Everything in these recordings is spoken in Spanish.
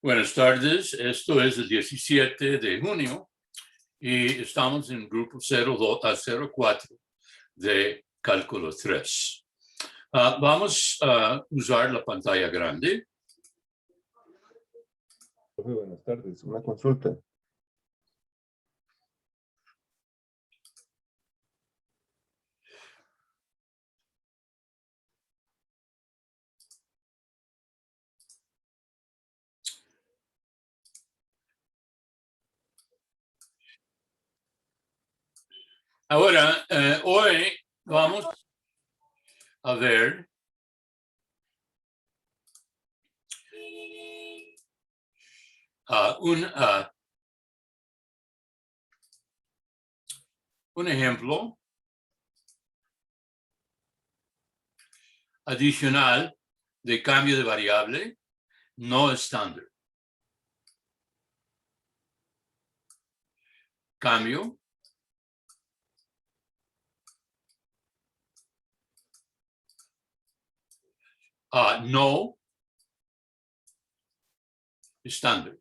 Buenas tardes, esto es el 17 de junio y estamos en grupo 02 a 04 de cálculo 3. Vamos a usar la pantalla grande. Buenas tardes, una consulta. Ahora, hoy vamos a ver un ejemplo adicional de cambio de variable no estándar. Cambio no estándar.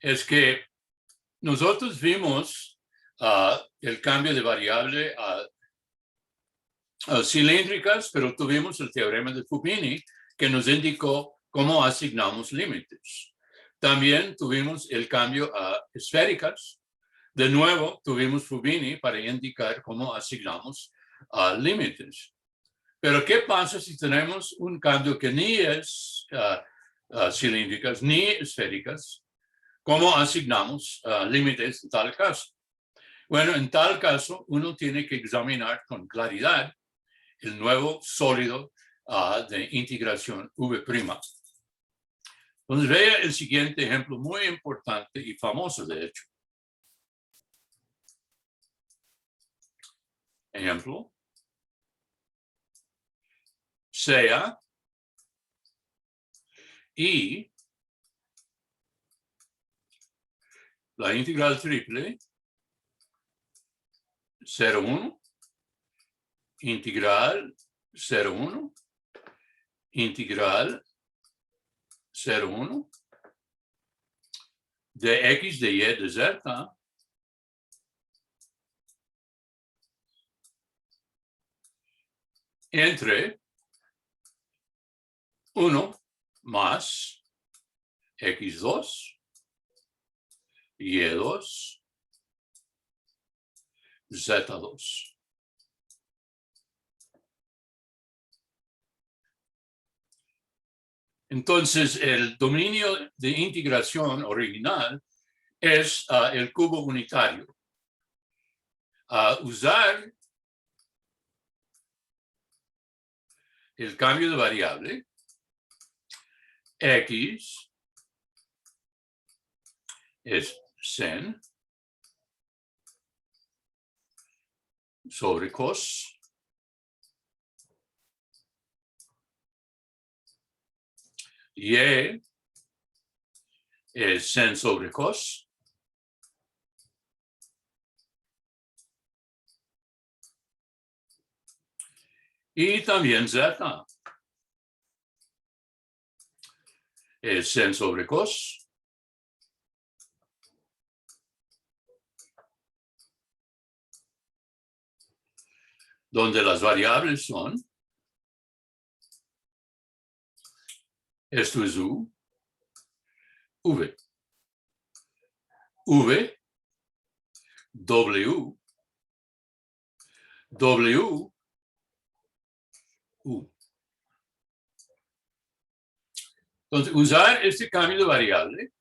Es que nosotros vimos el cambio de variable cilíndricas, pero tuvimos el teorema de Fubini que nos indicó cómo asignamos límites. También tuvimos el cambio a esféricas. De nuevo, tuvimos Fubini para indicar cómo asignamos límites. Pero ¿qué pasa si tenemos un cambio que ni es cilíndricas ni esféricas? ¿Cómo asignamos límites en tal caso? Bueno, en tal caso, uno tiene que examinar con claridad el nuevo sólido de integración V'. Entonces, vea el siguiente ejemplo muy importante y famoso, de hecho. Ejemplo. Sea y la integral triple 0,1, integral 0,1, integral 0,1 de x, de y, de z entre 1 más x2, y2, z2. Entonces, el dominio de integración original es el cubo unitario. Usar el cambio de variable x es sen sobre cos y es sen sobre cos y también z es sen sobre cos donde las variables son, esto es u, v, v, w, w, u. Entonces, usar este cambio de variable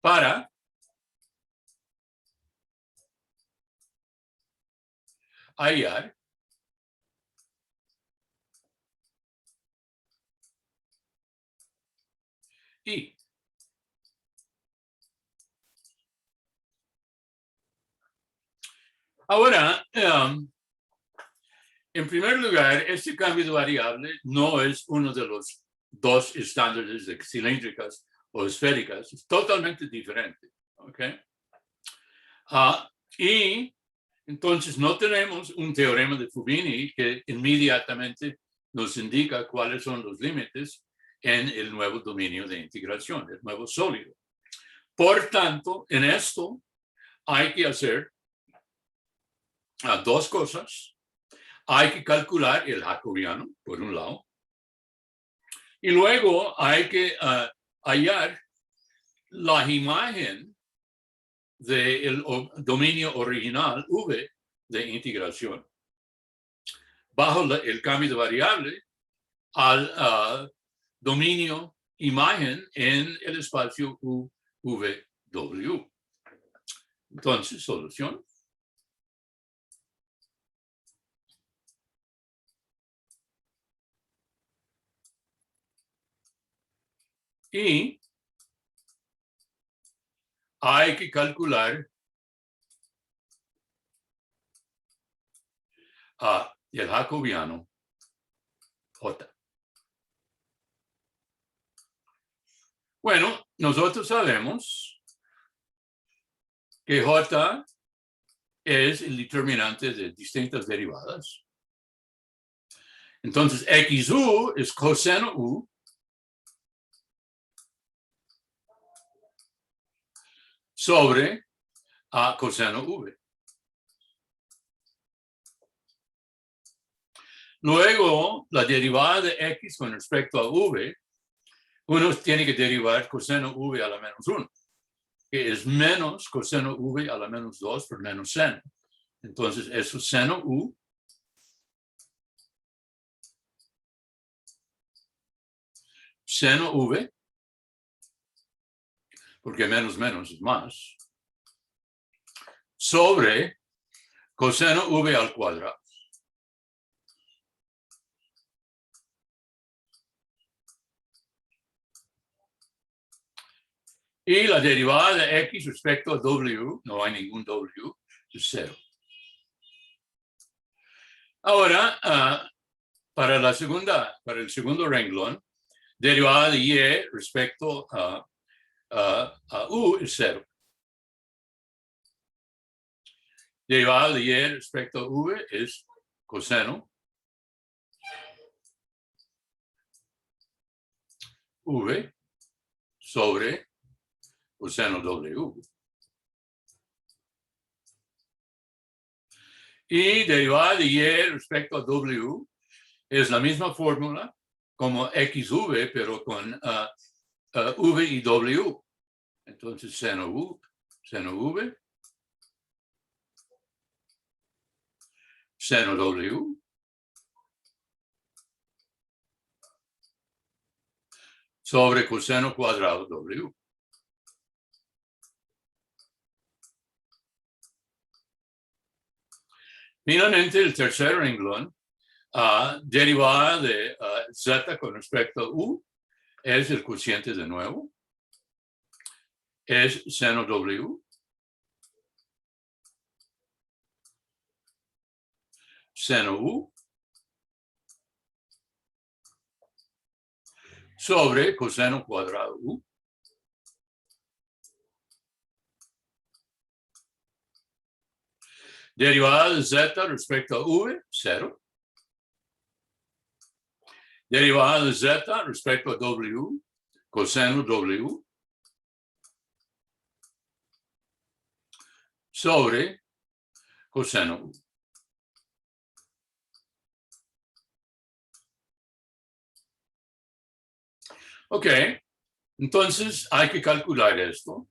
para hallar y. Ahora, En primer lugar, este cambio de variable no es uno de los dos estándares de cilíndricas o esféricas, es totalmente diferente. ¿Okay? Y entonces no tenemos un teorema de Fubini que inmediatamente nos indica cuáles son los límites en el nuevo dominio de integración, el nuevo sólido. Por tanto, en esto hay que hacer dos cosas. Hay que calcular el jacobiano, por un lado, y luego hay que hallar la imagen del dominio original V de integración bajo el cambio de variable al dominio imagen en el espacio UVW. Entonces, solución. Y hay que calcular el jacobiano J. Bueno, nosotros sabemos que J es el determinante de distintas derivadas. Entonces, XU es coseno U sobre coseno V. Luego, la derivada de X con respecto a V, uno tiene que derivar coseno V a la menos 1, que es menos coseno V a la menos 2 por menos seno. Entonces, eso es seno U seno V, porque menos menos es más, sobre coseno V al cuadrado. Y la derivada de X respecto a W, no hay ningún W, es 0. Ahora, para el segundo renglón, derivada de Y respecto a U es 0. Derivada de Y respecto a V es coseno V sobre coseno W. Y derivada de Y respecto a W es la misma fórmula como XV, pero con V y W. Entonces, seno U, seno V, seno W, sobre coseno cuadrado W. Finalmente, el tercer renglón, derivada de Z con respecto a U, es el cociente de nuevo, es seno W, seno U, sobre coseno cuadrado U. Derivada de Z respecto a V, 0. Derivada de Z respecto a W, coseno W, sobre coseno U. Ok, entonces hay que calcular esto.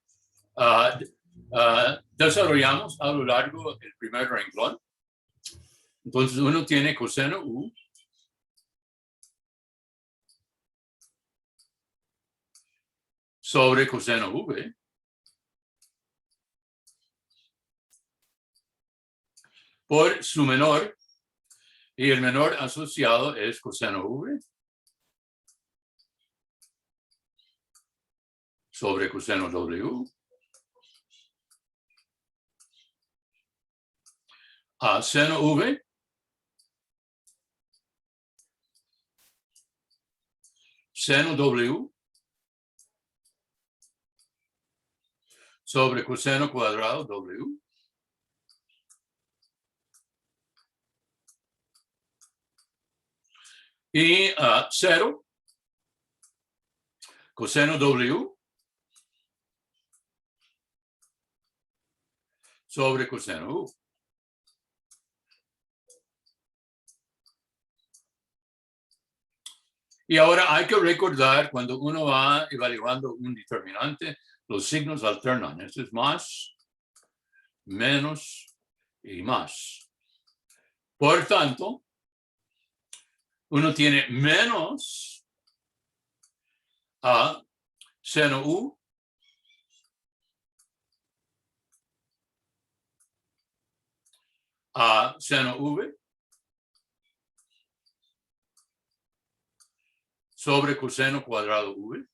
Desarrollamos a lo largo del primer renglón. Entonces uno tiene coseno U sobre coseno V por su menor, y el menor asociado es coseno V sobre coseno W a seno V seno W sobre coseno cuadrado W. Y 0 coseno W sobre coseno U. Y ahora hay que recordar cuando uno va evaluando un determinante, los signos alternan. Esto es más, menos y más. Por tanto, uno tiene menos a seno U a seno V sobre coseno cuadrado V.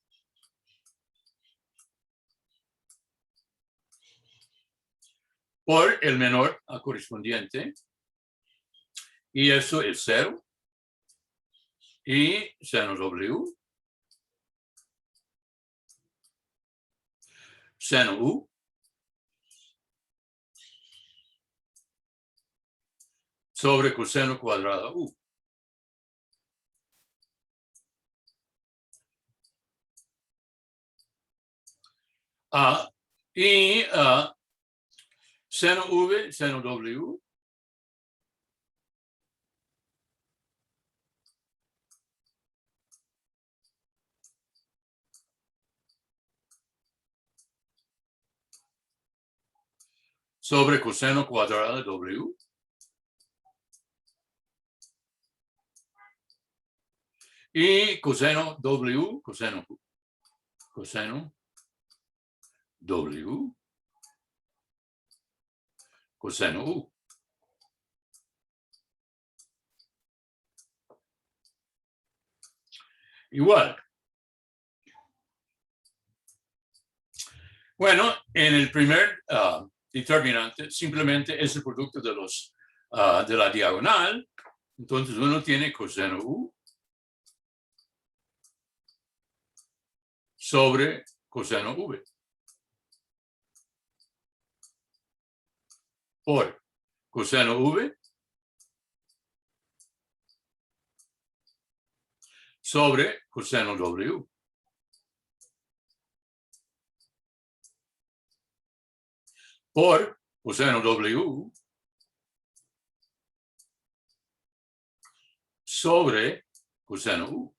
Por el menor a correspondiente. Y eso es 0. Y seno W. Seno U. Sobre coseno cuadrado U. Y seno V, seno W. Sobre coseno cuadrado de W. Y coseno W, coseno U. Coseno W, coseno U. Igual. Bueno, en el primer determinante simplemente es el producto de los de la diagonal. Entonces uno tiene coseno U sobre coseno V. Por coseno V sobre coseno W. Por coseno W sobre coseno U.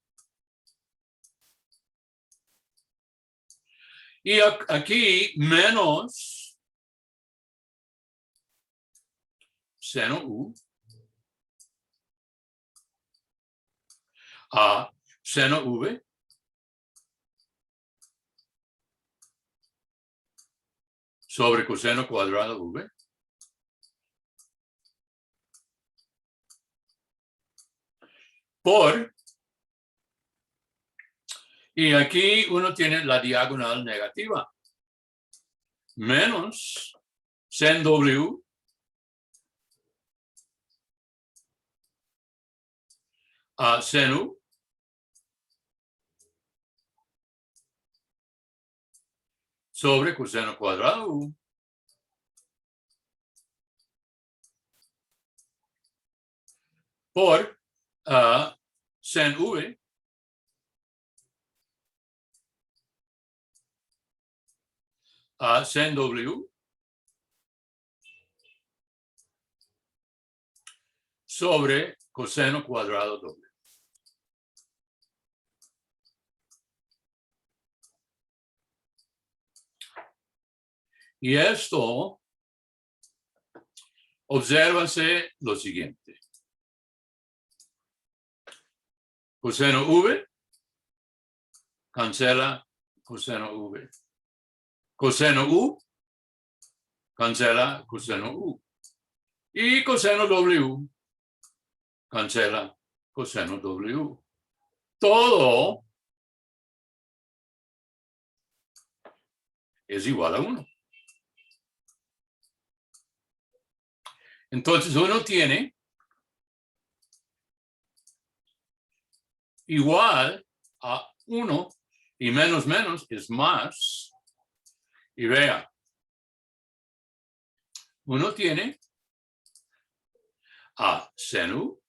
Y aquí menos seno U a seno V sobre coseno cuadrado V. Por, y aquí uno tiene la diagonal negativa, menos sen W a sen U sobre coseno cuadrado U. Por sen V a sen W sobre coseno cuadrado W. Y esto, obsérvase lo siguiente. Coseno V cancela coseno V. Coseno U cancela coseno U. Y coseno W cancela coseno W. Todo es igual a 1. Entonces uno tiene igual a 1 y menos es más. Y vea, uno tiene a seno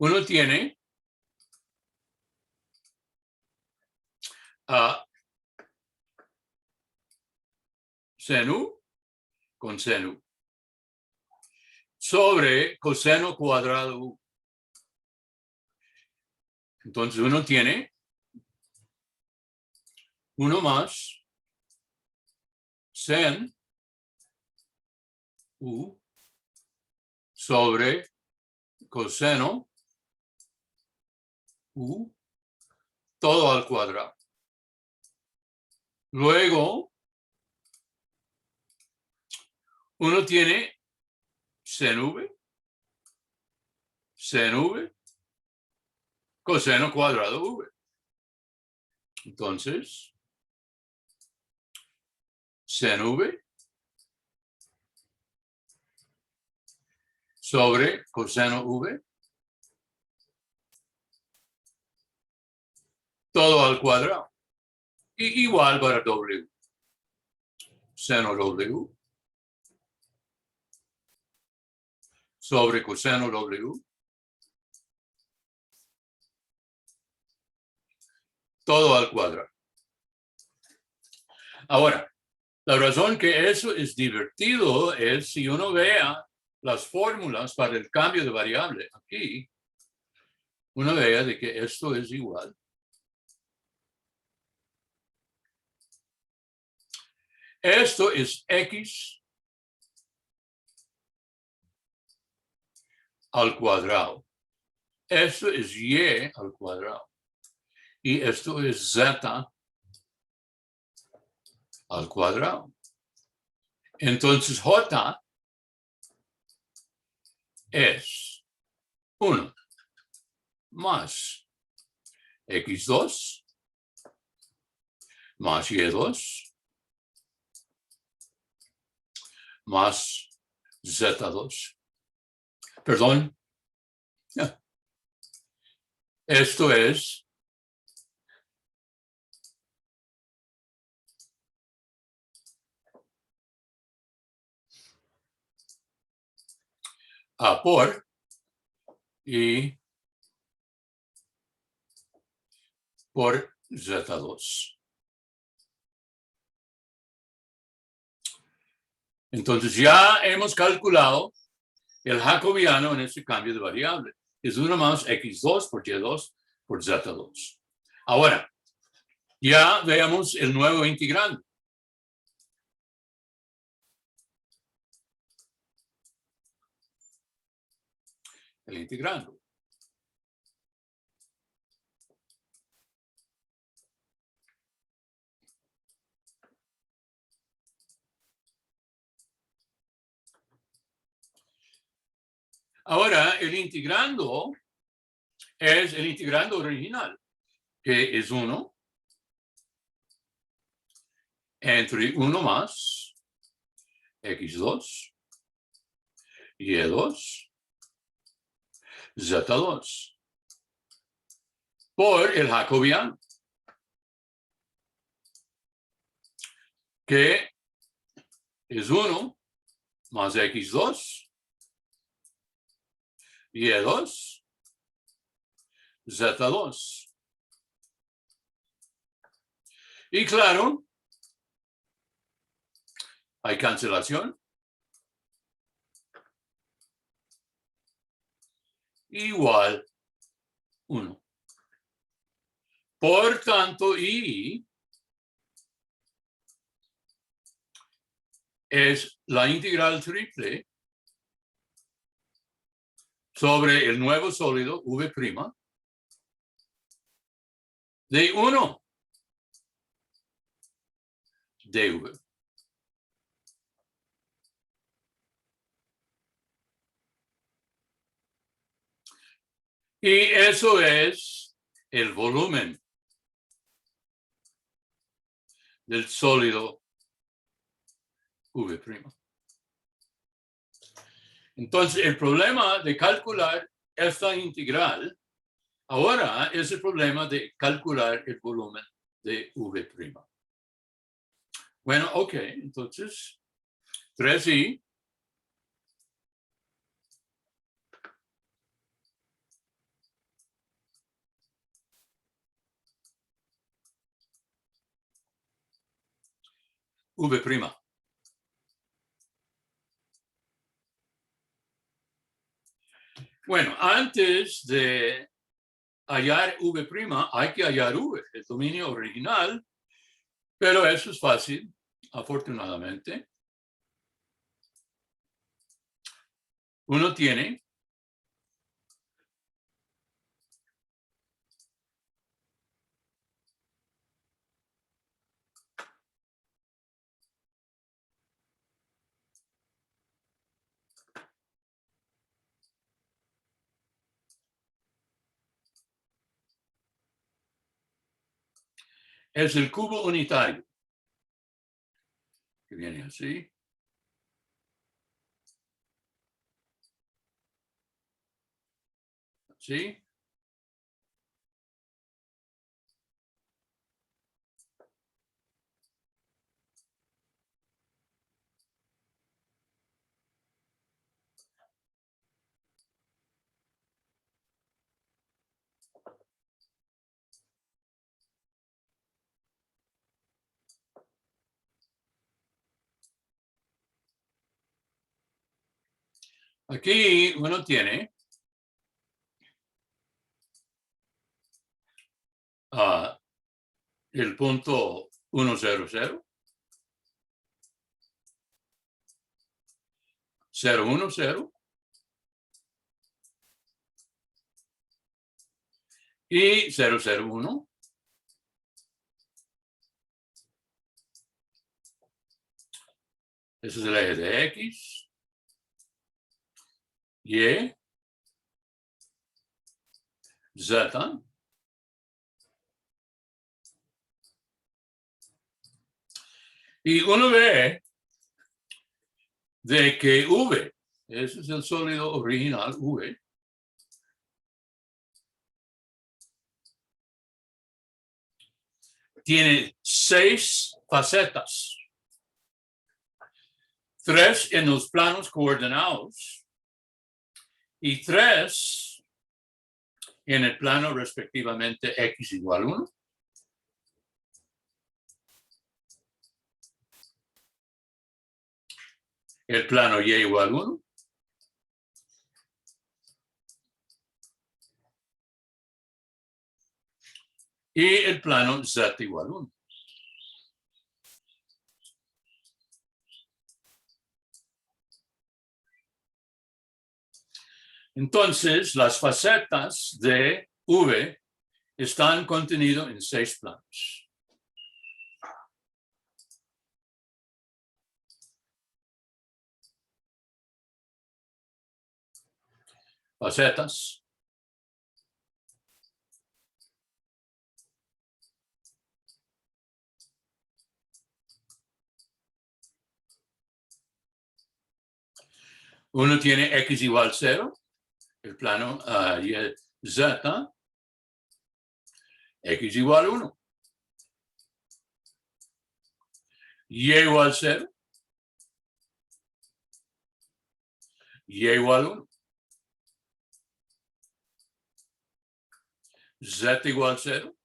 uno tiene a seno con seno sobre coseno cuadrado u. Entonces uno tiene 1 más sen u sobre coseno u todo al cuadrado. Luego, uno tiene sen v, coseno cuadrado v. Entonces, sen v sobre coseno v todo al cuadrado. Y igual para w. Seno w sobre coseno w todo al cuadrado. Ahora, la razón que eso es divertido es si uno vea las fórmulas para el cambio de variable aquí, uno vea de que esto es igual. Esto es x al cuadrado. Esto es y al cuadrado. Y esto es z al cuadrado. Entonces j es 1 más x2 más y2 más z2. Perdón. Esto es A por y por z2. Entonces ya hemos calculado el jacobiano en este cambio de variable. Es 1 más x2 por y2 por z2. Ahora, ya veamos el nuevo integrando. El integrando. Ahora, el integrando es el integrando original, que es 1 entre 1 más x2, y2, z2, por el jacobiano, que es 1 más x2, y2, z2. Y claro, hay cancelación. Igual 1. Por tanto, y es la integral triple sobre el nuevo sólido v' de 1 dv. Y eso es el volumen del sólido V'. Entonces, el problema de calcular esta integral ahora es el problema de calcular el volumen de V'. Bueno, ok, entonces 3i V'. Bueno, antes de hallar V', hay que hallar V, el dominio original, pero eso es fácil, afortunadamente. Uno tiene es el cubo unitario, que viene así. ¿Sí? Aquí uno tiene el punto 1, 0, 0, 0, 1, 0 y 0, 0, 1. Ese es el eje de X, Y, Z. Y uno ve de que V, ese es el sólido original V, tiene 6 facetas. 3 en los planos coordinados y 3 en el plano respectivamente X igual 1. El plano Y igual 1. Y el plano Z igual 1. Entonces, las facetas de V están contenidas en 6 planos. Facetas. Uno tiene X igual 0, el plano Y, Z, X igual 1. Y igual 0, Y igual 1. Z igual 0.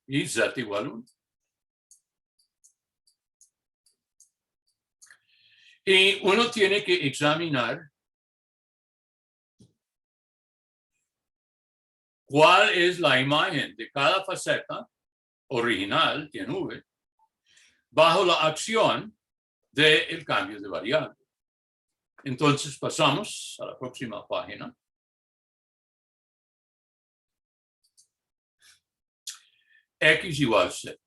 Y Z igual 1. Y uno tiene que examinar cuál es la imagen de cada faceta original en V bajo la acción del cambio de variable. Entonces pasamos a la próxima página. X igual 0.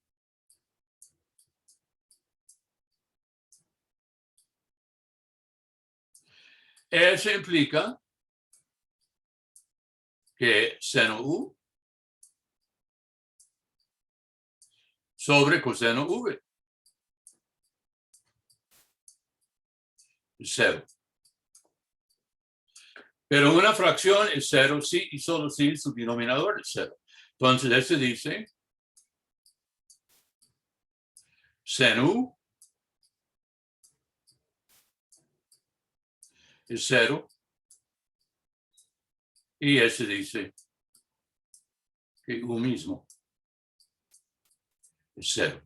Eso implica que seno U sobre coseno V es 0. Pero una fracción es 0 si y solo si su denominador es 0. Entonces, este dice seno U es 0. Y ese dice que U mismo es 0.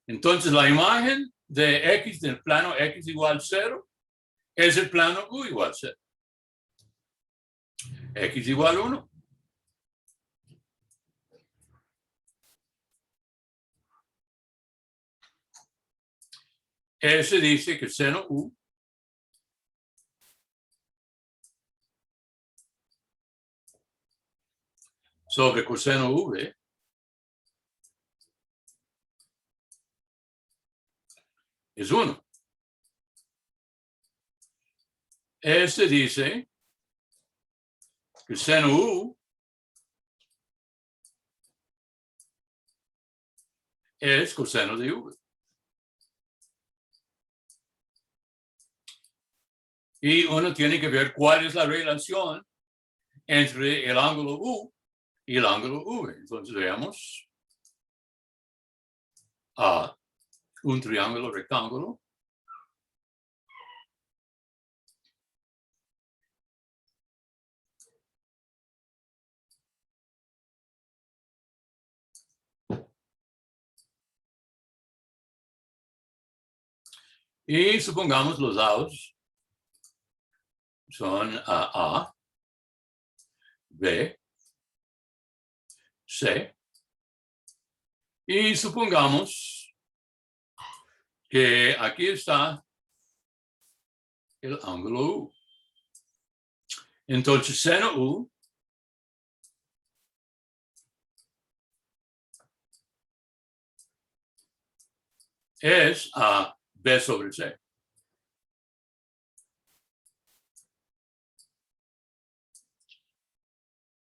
Entonces, la imagen de X del plano X igual 0 es el plano U igual 0. X igual 1. Ese dice que seno U sobre coseno V es 1. Este dice que seno U es coseno de V. Y uno tiene que ver cuál es la relación entre el ángulo U y el ángulo V. Entonces veamos a un triángulo rectángulo. Y supongamos los lados son A, B, C. Y supongamos que aquí está el ángulo U. Entonces, seno U es a B sobre C.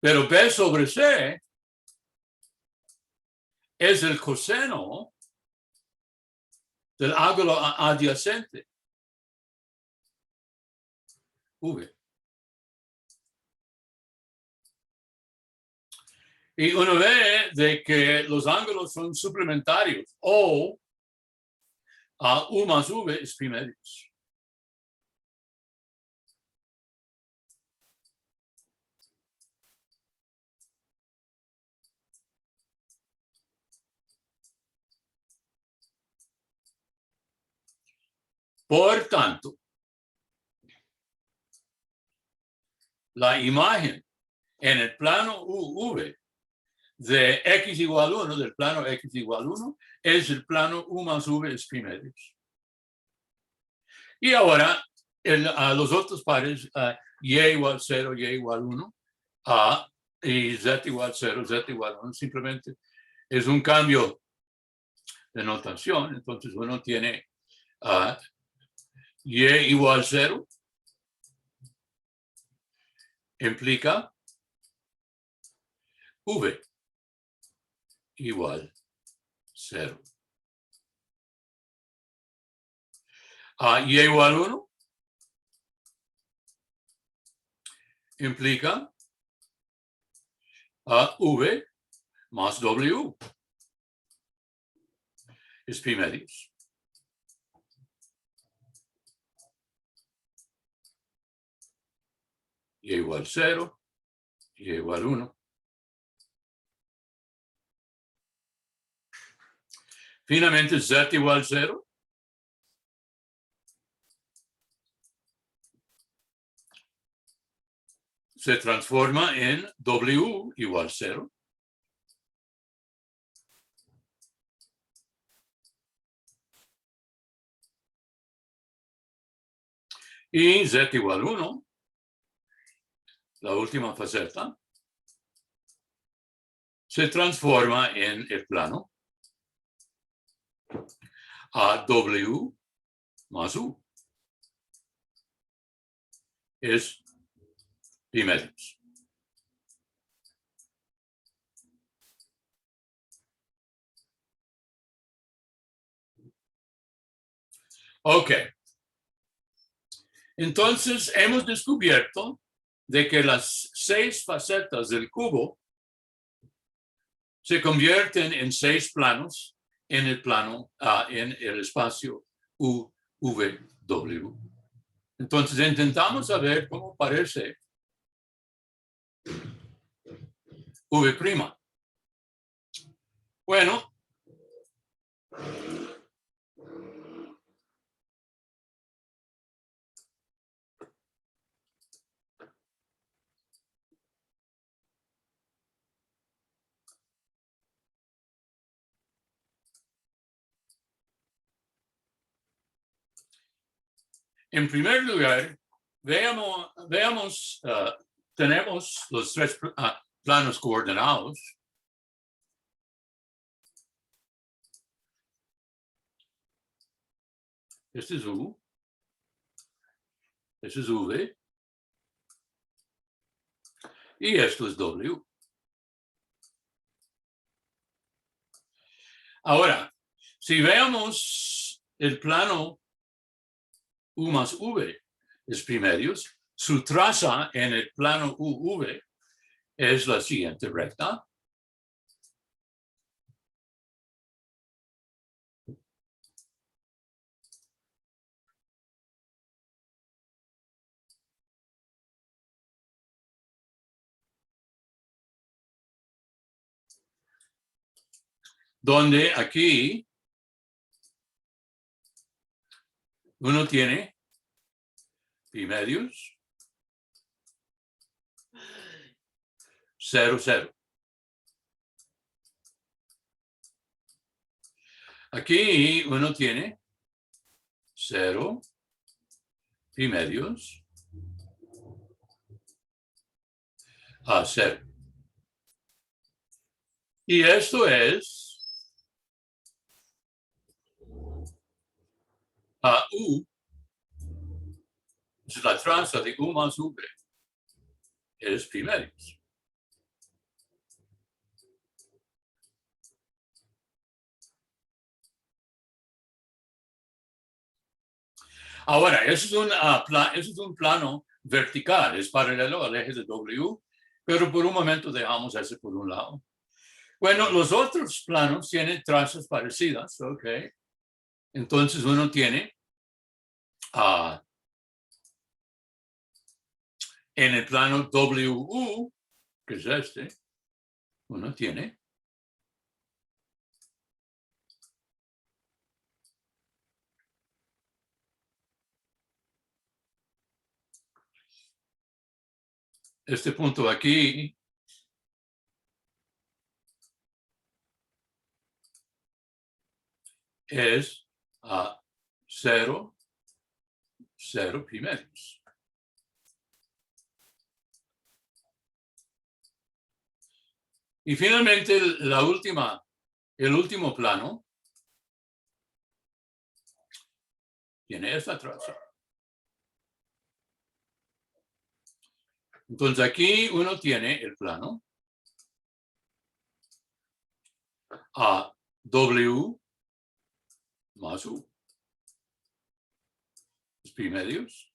Pero B sobre C es el coseno del ángulo adyacente, V. Y uno ve de que los ángulos son suplementarios o U más V es pi medios. Por tanto, la imagen en el plano UV de X igual 1, del plano X igual 1, es el plano U más V es pi medios. Y ahora, los otros pares, Y igual 0, Y igual 1, y Z igual 0, Z igual 1, simplemente es un cambio de notación. Entonces uno tiene Y igual 0, implica V igual 0. Y igual 1 implica V más W es pi medios. Y igual 0, Y igual 1. Finalmente, Z igual 0 se transforma en W igual 0. Y Z igual 1, la última faceta, se transforma en el plano a W más U. Es pi medios. Ok. Entonces, hemos descubierto de que las 6 facetas del cubo se convierten en 6 planos en el plano, en el espacio UVW. Entonces, intentamos saber cómo parece V'. Bueno, en primer lugar, veamos, tenemos los 3 planos coordenados. Este es U, este es V, y esto es W. Ahora, si veamos el plano U más V es pi medios, su traza en el plano UV es la siguiente recta. Donde aquí uno tiene pi medios 0, 0. Aquí uno tiene 0, pi medios a 0. Y esto es U, es la traza de U más V, es pi medios. Ahora, eso es un plano vertical, es paralelo al eje de W, pero por un momento dejamos ese por un lado. Bueno, los otros planos tienen trazas parecidas, ok. Entonces uno tiene en el plano WU, que es este, uno tiene este punto aquí es 0, 0 pi medios. Y finalmente el último plano tiene esta traza. Entonces aquí uno tiene el plano W más U. Pi medios.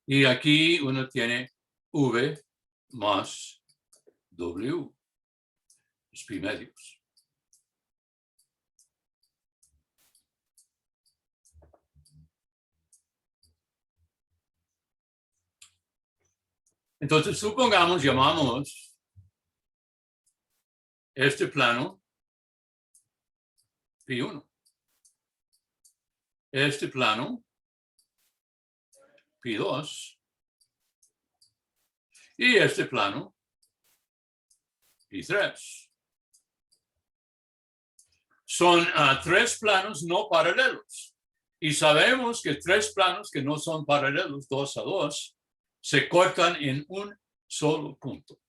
Y aquí uno tiene V más W. Pi medios. Entonces, supongamos, llamamos este plano pi1. Este plano pi2. Y este plano pi3. Son 3 planos no paralelos. Y sabemos que 3 planos que no son paralelos, 2 a 2, se cortan en un solo punto.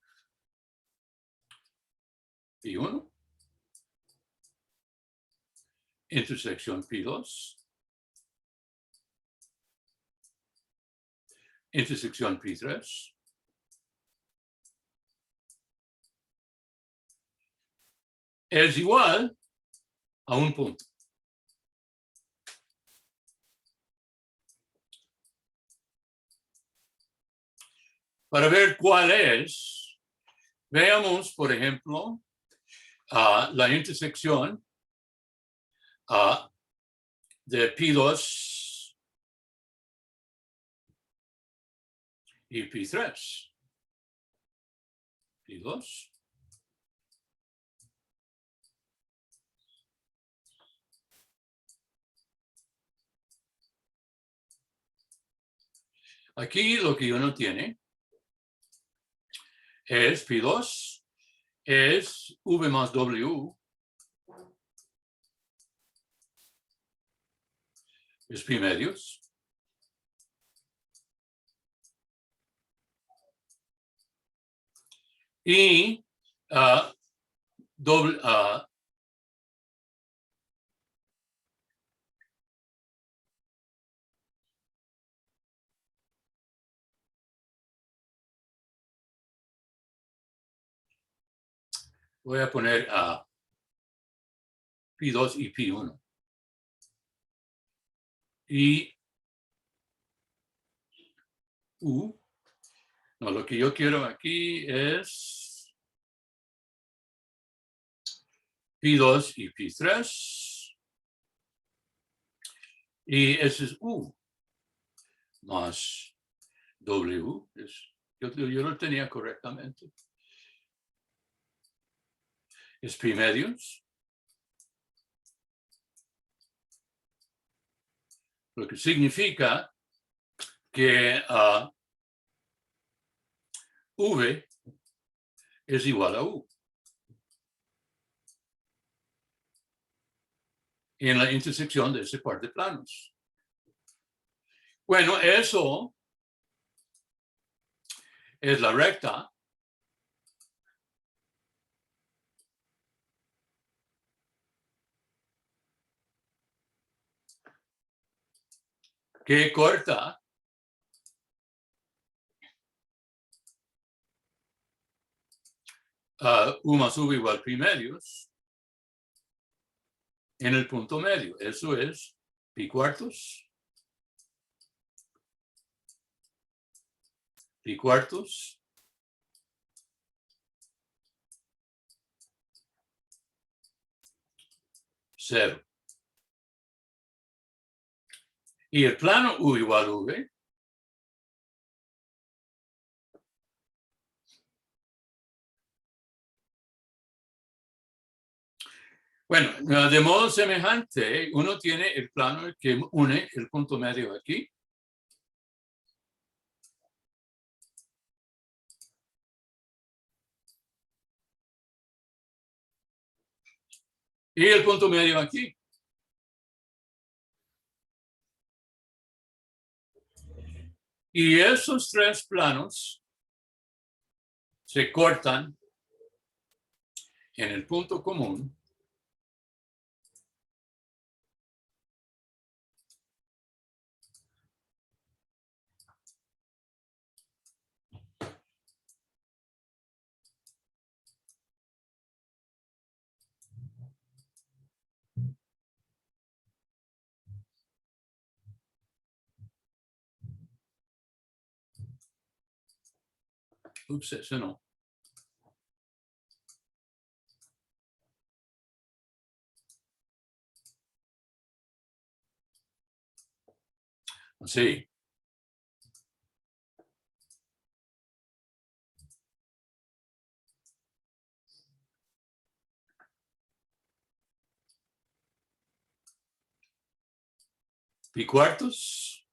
Pi1, intersección Pi2, intersección Pi3, es igual a un punto. Para ver cuál es, veamos, por ejemplo, la intersección de Pi2 y Pi3. Pi2. Aquí lo que uno tiene es Pi2, es V más W, es pi medios. Y voy a poner Pi2 y Pi1. Y U. No, lo que yo quiero aquí es Pi2 y Pi3. Y ese es U más W. Yo lo tenía correctamente. Es pi medios. Lo que significa que V es igual a U. En la intersección de ese par de planos. Bueno, eso es la recta que corta U más V igual pi medios en el punto medio. Eso es pi cuartos, pi cuartos, cero. Y el plano U igual V bueno, de modo semejante, uno tiene el plano que une el punto medio aquí. Y el punto medio aquí. Y esos tres planos se cortan en el punto común ups, ese no. Así. Pi cuartos.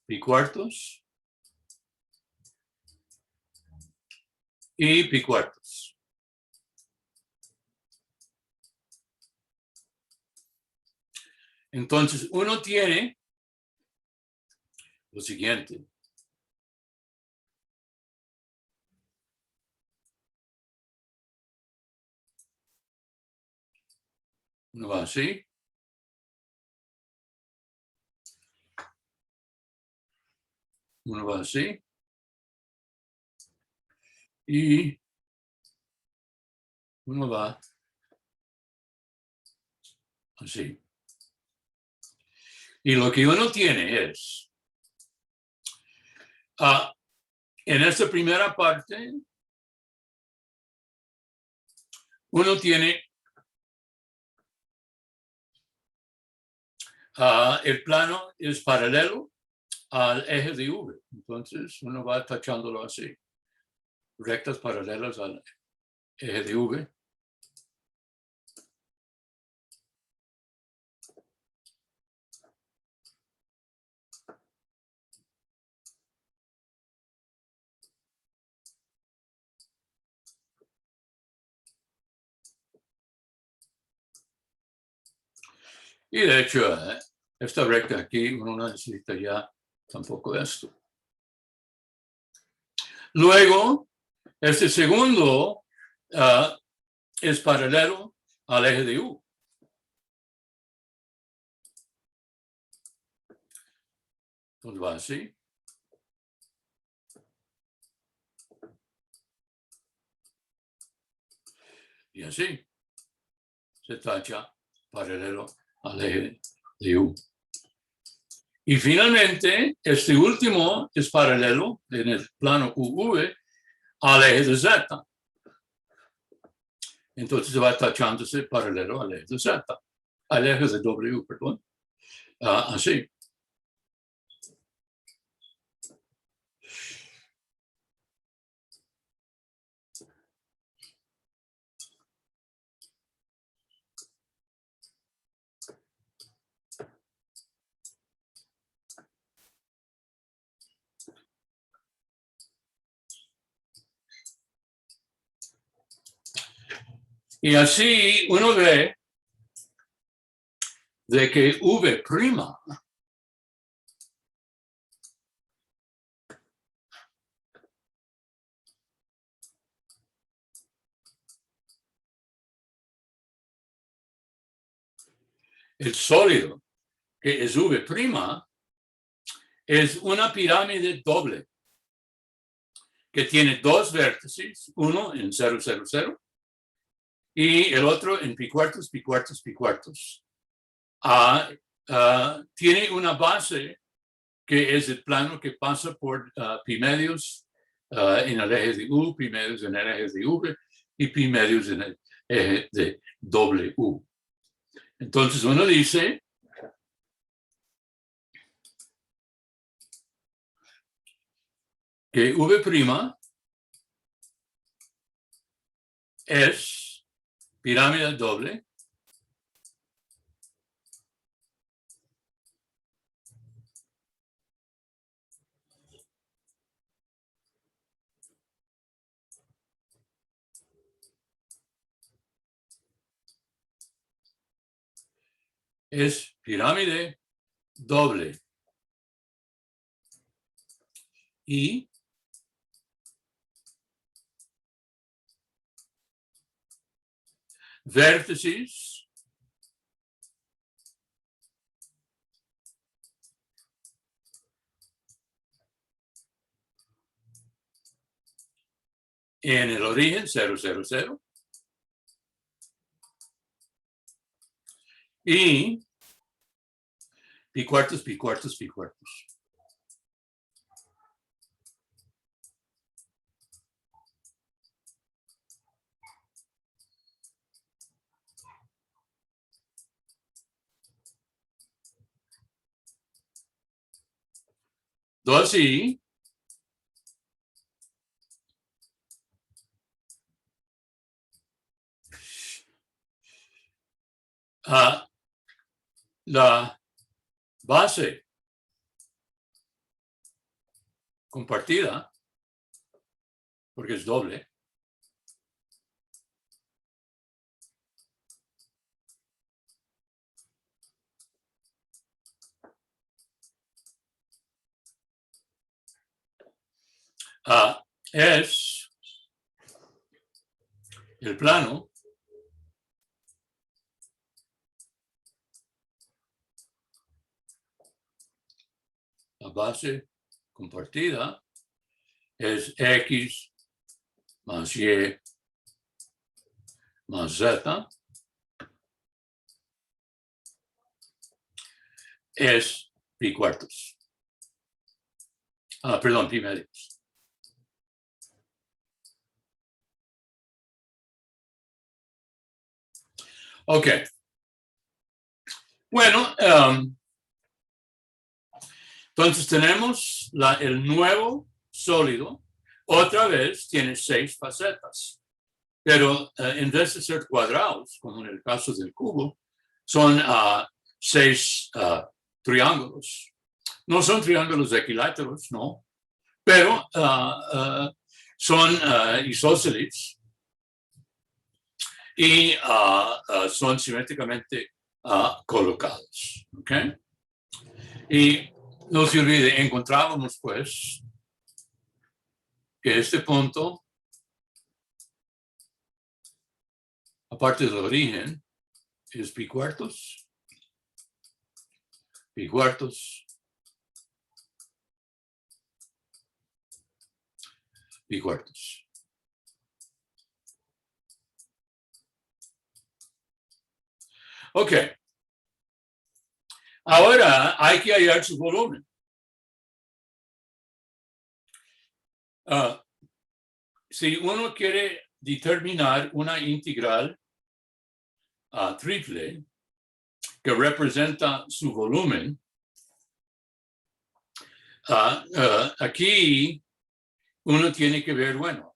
Pi cuartos. Y pi cuartos. Entonces, uno tiene lo siguiente. Uno va así. Uno va así. Y uno va así. Y lo que uno tiene es, en esta primera parte, uno tiene el plano es paralelo al eje de V. Entonces, uno va tachándolo así. Rectas paralelas al eje de V. Y de hecho, esta recta aquí, uno no necesita ya tampoco esto. Luego, este segundo es paralelo al eje de U. Entonces va así. Y así se tacha paralelo al eje de U. Y finalmente, este último es paralelo en el plano UV al eje de Z. Entonces va tachándose paralelo al eje de Z, al eje de W, perdón. Así. Y así uno ve de que V' el sólido, que es V', es una pirámide doble que tiene dos vértices, uno en 0, 0, 0 y el otro en pi cuartos, pi cuartos, pi cuartos. Tiene una base que es el plano que pasa por pi medios en el eje de U, pi medios en el eje de V y pi medios en el eje de W. Entonces uno dice que V' es pirámide doble es pirámide doble y vértices en el origen 0, 0, 0 y pi cuartos, pi cuartos, pi cuartos. Entonces, sí, la base compartida, porque es doble, es el plano la base compartida es X más Y más Z es pi cuartos. Perdón, pi medios. Ok. Bueno, entonces tenemos el nuevo sólido. Otra vez tiene 6 facetas. Pero en vez de ser cuadrados, como en el caso del cubo, son 6 triángulos. No son triángulos equiláteros, no, pero son isósceles y son simétricamente colocados. ¿Okay? Y no se olvide, encontrábamos pues que este punto, aparte del origen, es pi cuartos, pi cuartos, pi cuartos. Ok. Ahora hay que hallar su volumen. Si uno quiere determinar una integral triple que representa su volumen, aquí uno tiene que ver, bueno,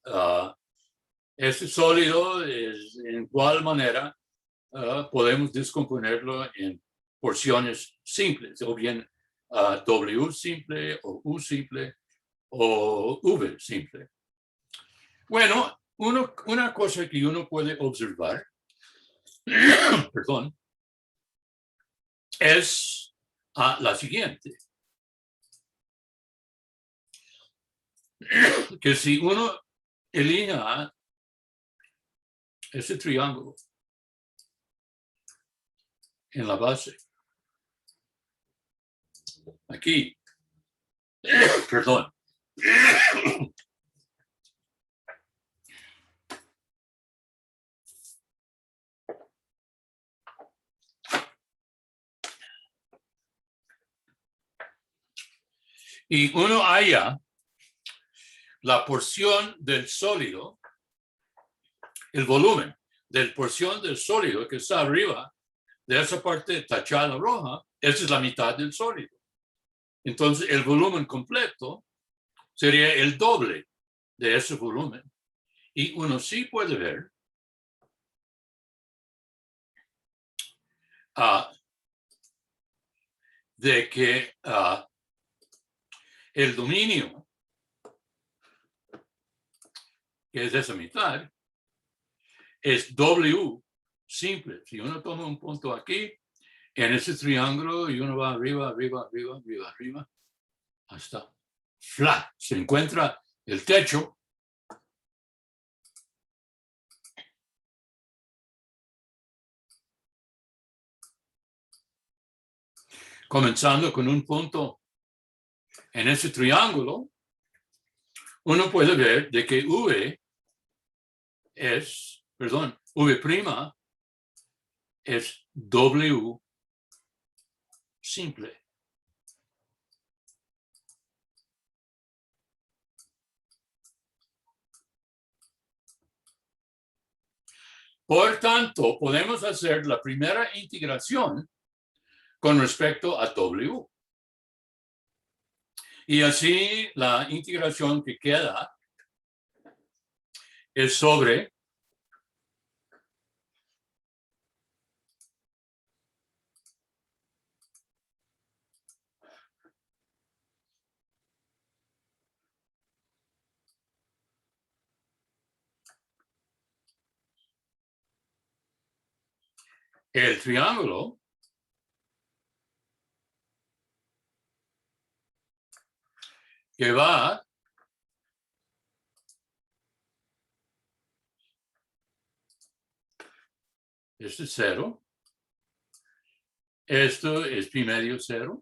este sólido es en cuál manera podemos descomponerlo en porciones simples, o bien W simple, o U simple, o V simple. Bueno, una cosa que uno puede observar, perdón, es la siguiente. Que si uno elimina ese triángulo en la base, aquí, perdón, y uno halla la porción del sólido, el volumen de la porción del sólido que está arriba de esa parte tachada roja, esa es la mitad del sólido. Entonces, el volumen completo sería el doble de ese volumen. Y uno sí puede ver de que el dominio, que es esa mitad, es W simple. Si uno toma un punto aquí, en ese triángulo, y uno va arriba, arriba, arriba, arriba, arriba, hasta flat. Se encuentra el techo. Comenzando con un punto en ese triángulo, uno puede ver de que V prima es W simple. Por tanto, podemos hacer la primera integración con respecto a W. Y así la integración que queda es sobre el triángulo que va Este es 0. Esto es pi medio 0.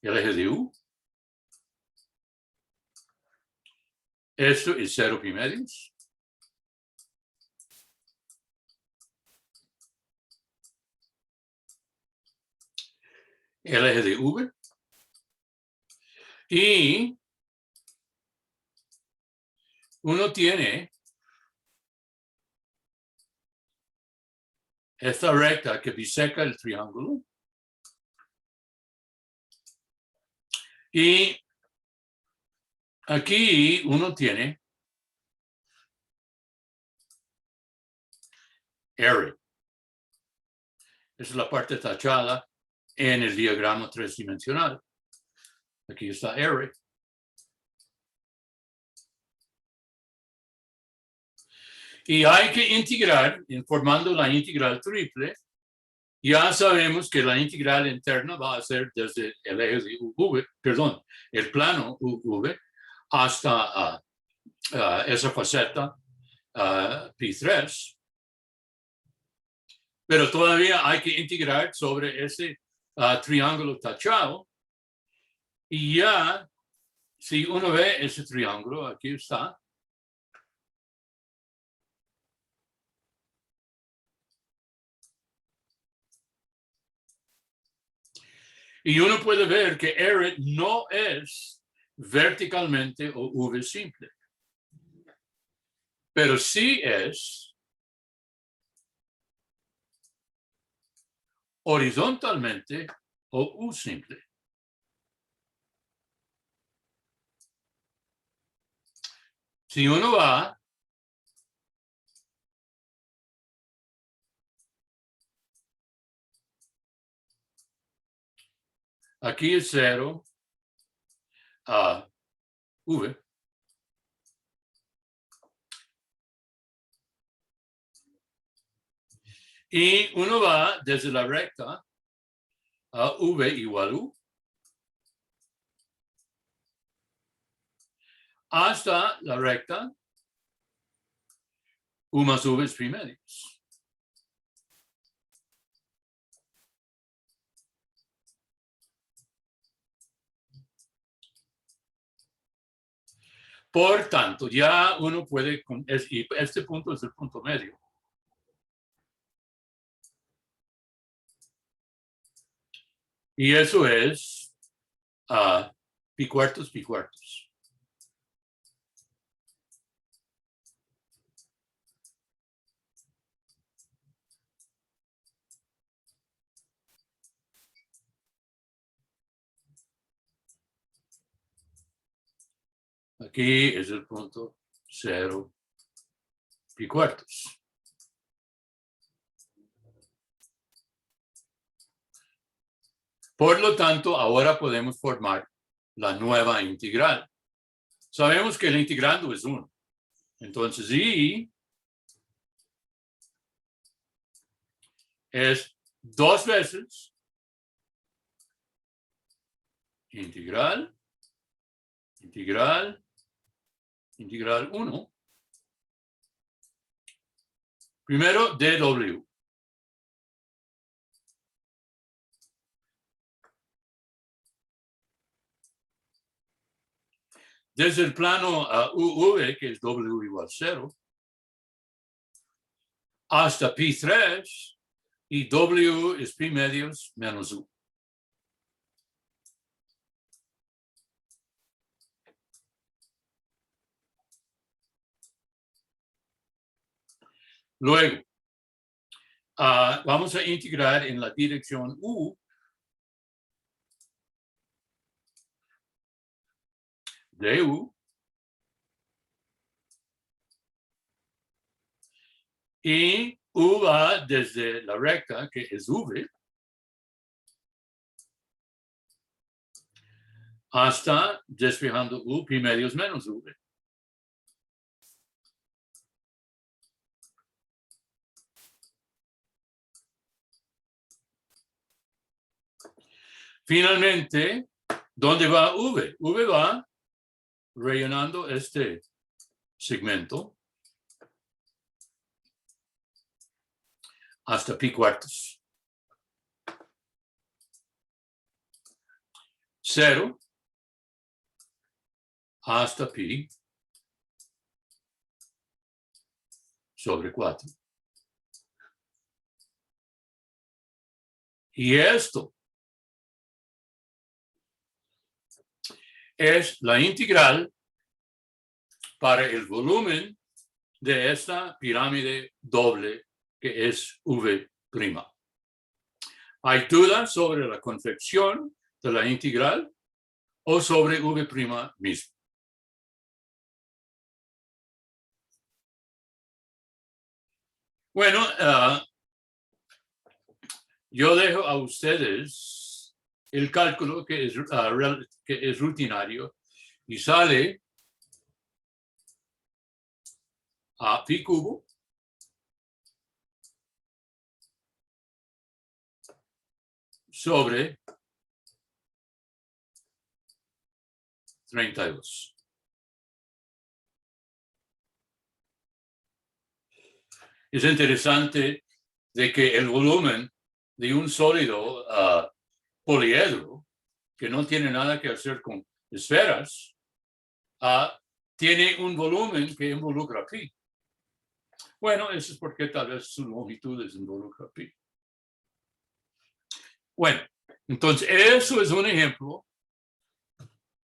El eje de U. Esto es 0 pi medios. El eje de V. Y uno tiene esta recta que biseca el triángulo. Y aquí uno tiene R. Esa es la parte tachada en el diagrama tridimensional. Aquí está R. Y hay que integrar, formando la integral triple. Ya sabemos que la integral interna va a ser desde el eje de UV, perdón, el plano UV, hasta esa faceta pi3. Pero todavía hay que integrar sobre ese triángulo tachado. Y ya, si uno ve ese triángulo, aquí está. Y uno puede ver que R no es verticalmente o V simple, pero sí es horizontalmente o U simple. Si uno va aquí es 0 a V. Y uno va desde la recta a V igual U hasta la recta U más V es pi medios. Por tanto, ya uno puede, y este punto es el punto medio. Y eso es pi cuartos, pi cuartos. Aquí es el punto 0 pi cuartos. Por lo tanto, ahora podemos formar la nueva integral. Sabemos que el integrando es 1. Entonces, I es 2 veces integral 1. Primero, dw. Desde el plano UV, que es W igual 0, hasta pi3, y W es pi medios menos U. Luego, vamos a integrar en la dirección U du y U va desde la recta, que es V, hasta despejando U pi medios menos V. Finalmente, ¿dónde va V? V va rellenando este segmento hasta pi cuartos. 0 hasta pi sobre 4. Y esto es la integral para el volumen de esta pirámide doble que es V'. ¿Hay dudas sobre la concepción de la integral o sobre V' mismo? Bueno, yo dejo a ustedes el cálculo que es rutinario y sale a pi cubo sobre 32. Es interesante de que el volumen de un sólido poliedro, que no tiene nada que hacer con esferas, tiene un volumen que involucra pi. Bueno, eso es porque tal vez su longitud involucra pi. Bueno, entonces eso es un ejemplo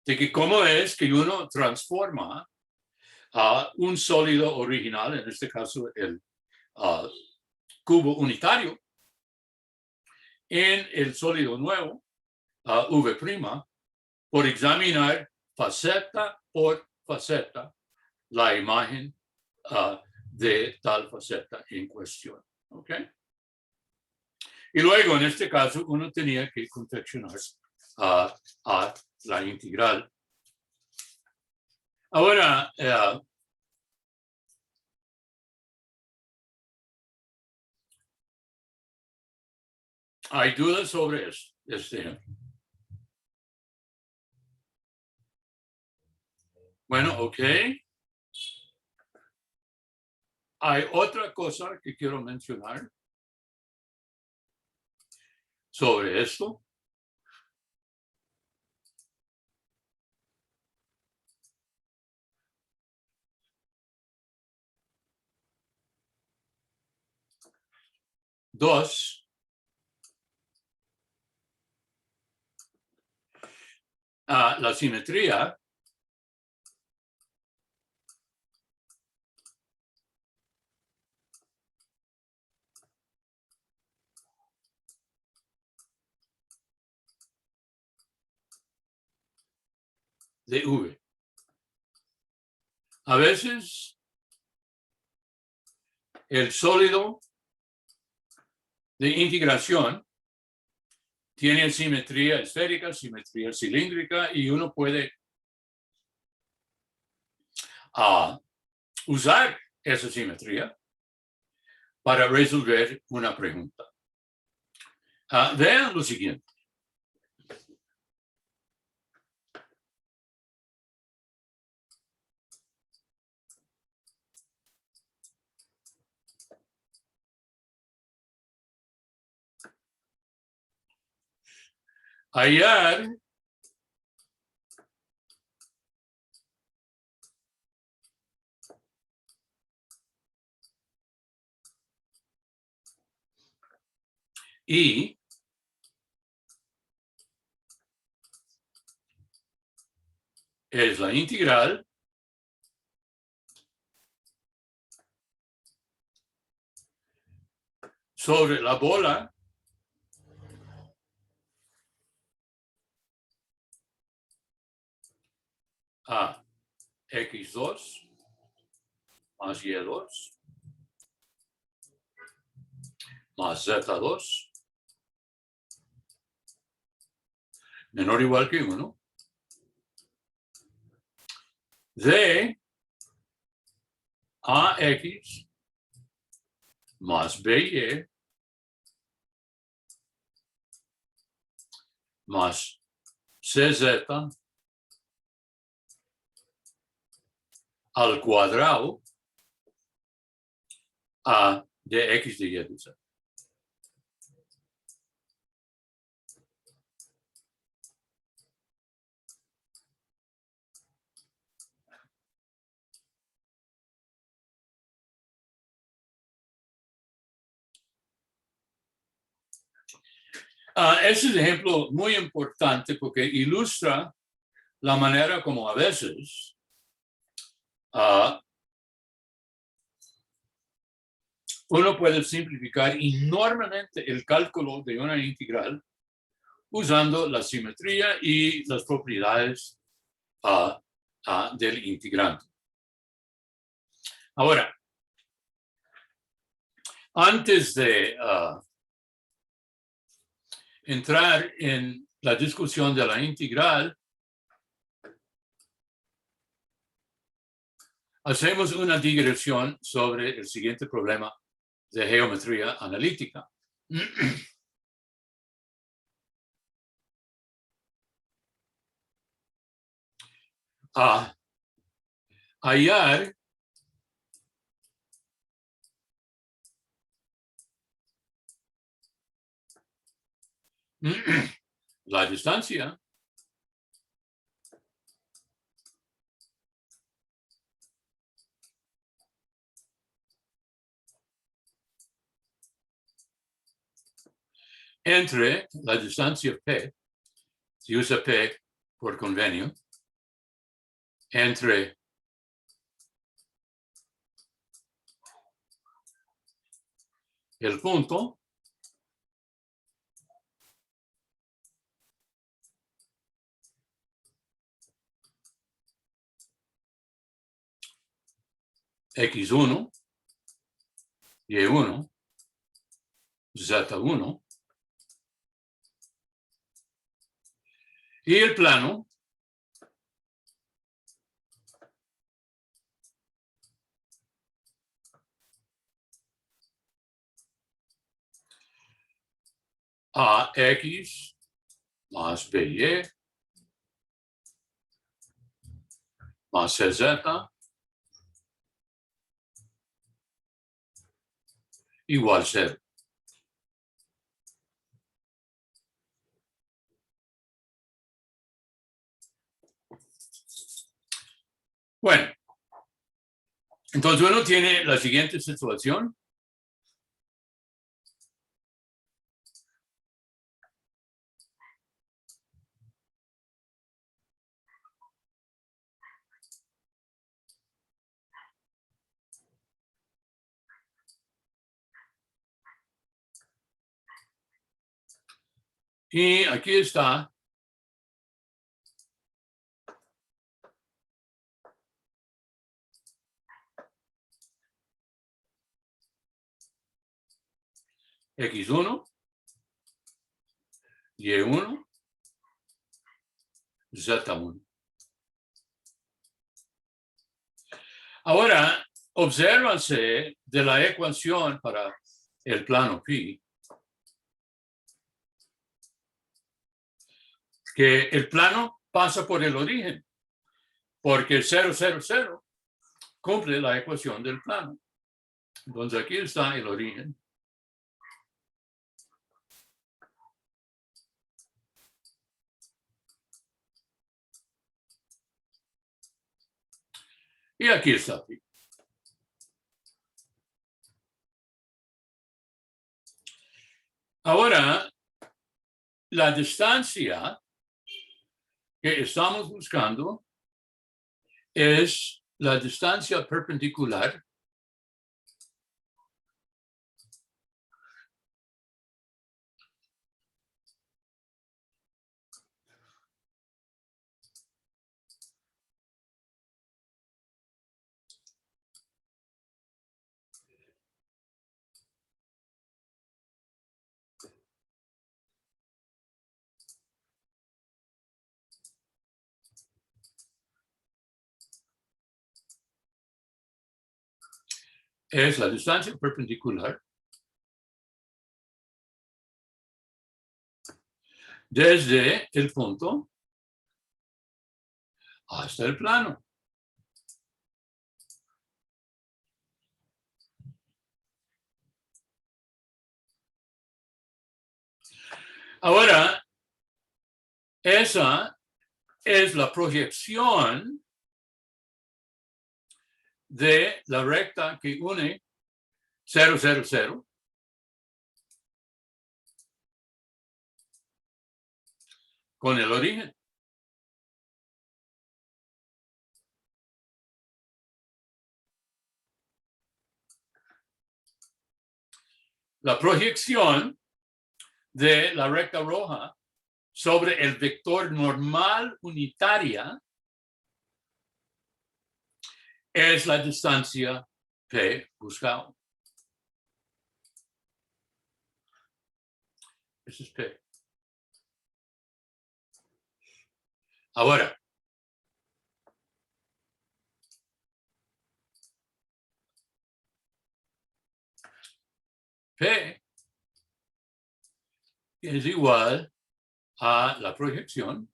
de que cómo es que uno transforma a un sólido original, en este caso el cubo unitario, en el sólido nuevo, V', por examinar faceta por faceta la imagen de tal faceta en cuestión. ¿Ok? Y luego, en este caso, uno tenía que confeccionar a la integral. Ahora, hay dudas sobre este ejemplo. Bueno, ok. Hay otra cosa que quiero mencionar sobre esto. Dos, la simetría de V. A veces el sólido de integración tiene simetría esférica, simetría cilíndrica, y uno puede usar esa simetría para resolver una pregunta. Vean lo siguiente. Hallar y es la integral sobre la bola a x2 más y2 más z2 menor o igual que 1 de ax más by más cz al cuadrado a de x de y de z. Ese es un ejemplo muy importante porque ilustra la manera como a veces uno puede simplificar enormemente el cálculo de una integral usando la simetría y las propiedades del integrante. Ahora, antes de entrar en la discusión de la integral, hacemos una digresión sobre el siguiente problema de geometría analítica. Hallar la distancia entre la distancia P, se usa P por convenio, entre el punto X1, Y1, Z1 y el plano AX más BY más CZ igual 0. Bueno, entonces uno tiene la siguiente situación. Y aquí está X1, Y1, Z1. Ahora, obsérvanse de la ecuación para el plano pi, que el plano pasa por el origen, porque 0, 0, 0 cumple la ecuación del plano. Entonces aquí está el origen. Y aquí está pi. Ahora, la distancia que estamos buscando es la distancia perpendicular es la distancia perpendicular desde el punto hasta el plano. Ahora, esa es la proyección de la recta que une 0, 0, 0 con el origen. La proyección de la recta roja sobre el vector normal unitaria es la distancia P buscado. Eso es P. Ahora, P es igual a la proyección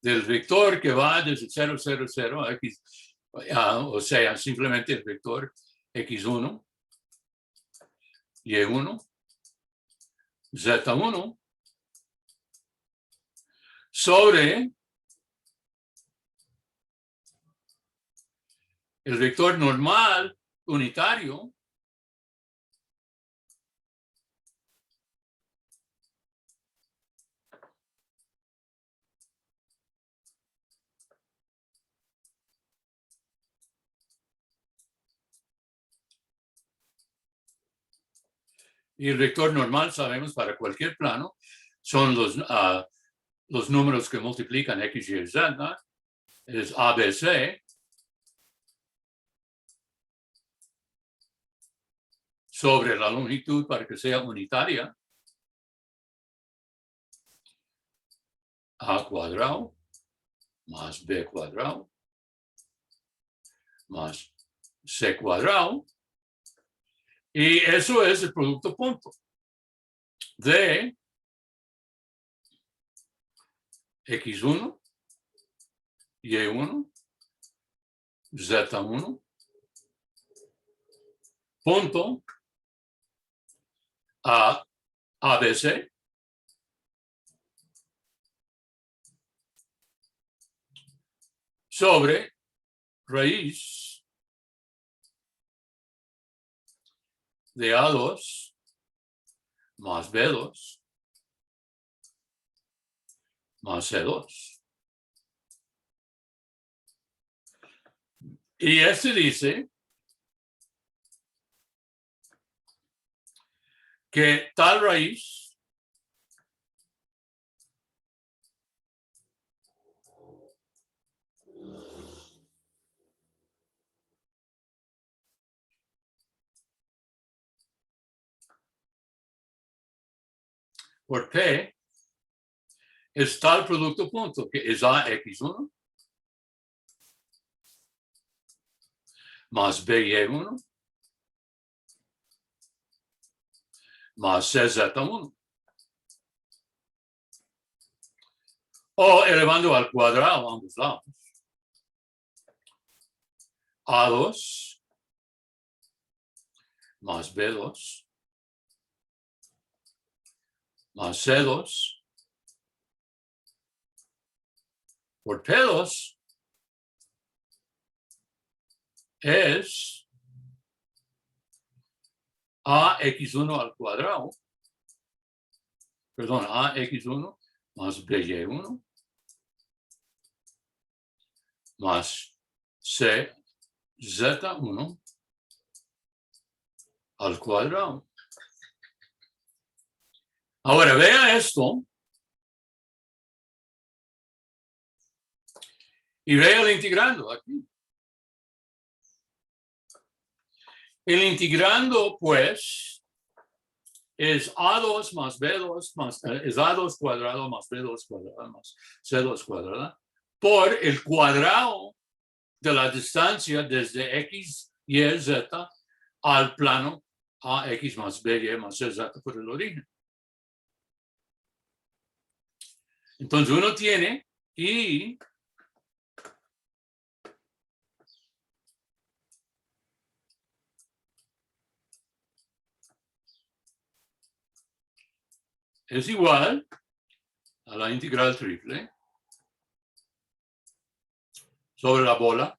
del vector que va desde 0, 0, 0 a X, o sea, simplemente el vector X1, Y1, Z1, sobre el vector normal unitario y el vector normal, sabemos, para cualquier plano, son los números que multiplican X, Y, Z, es ABC, sobre la longitud para que sea unitaria, A cuadrado más B cuadrado más C cuadrado, y eso es el producto punto de X1, Y1, Z1, punto a ABC sobre raíz de A2 más B2 más C2. Y este dice que tal raíz por P es tal producto punto que es AX1 más BY1 más CZ1. O elevando al cuadrado a ambos lados. A2 más B2 más C2 por P2 es AX1 al cuadrado, perdón, AX1 más BY1 más CZ1 al cuadrado. Ahora vea esto y vea el integrando aquí. El integrando, pues, es A2 más B2 más, es A2 cuadrado más B2 cuadrado más C2 cuadrado por el cuadrado de la distancia desde X, Y, Z al plano AX más BY más Z por el origen. Entonces uno tiene y es igual a la integral triple sobre la bola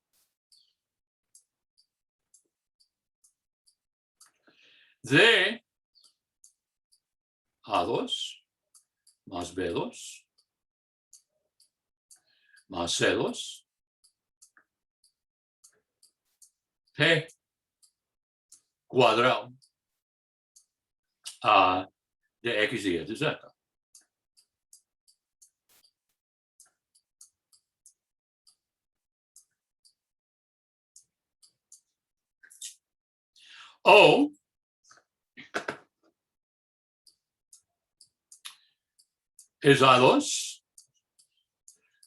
de A2 más B2 más C2 P cuadrado de X y de Z. O es A2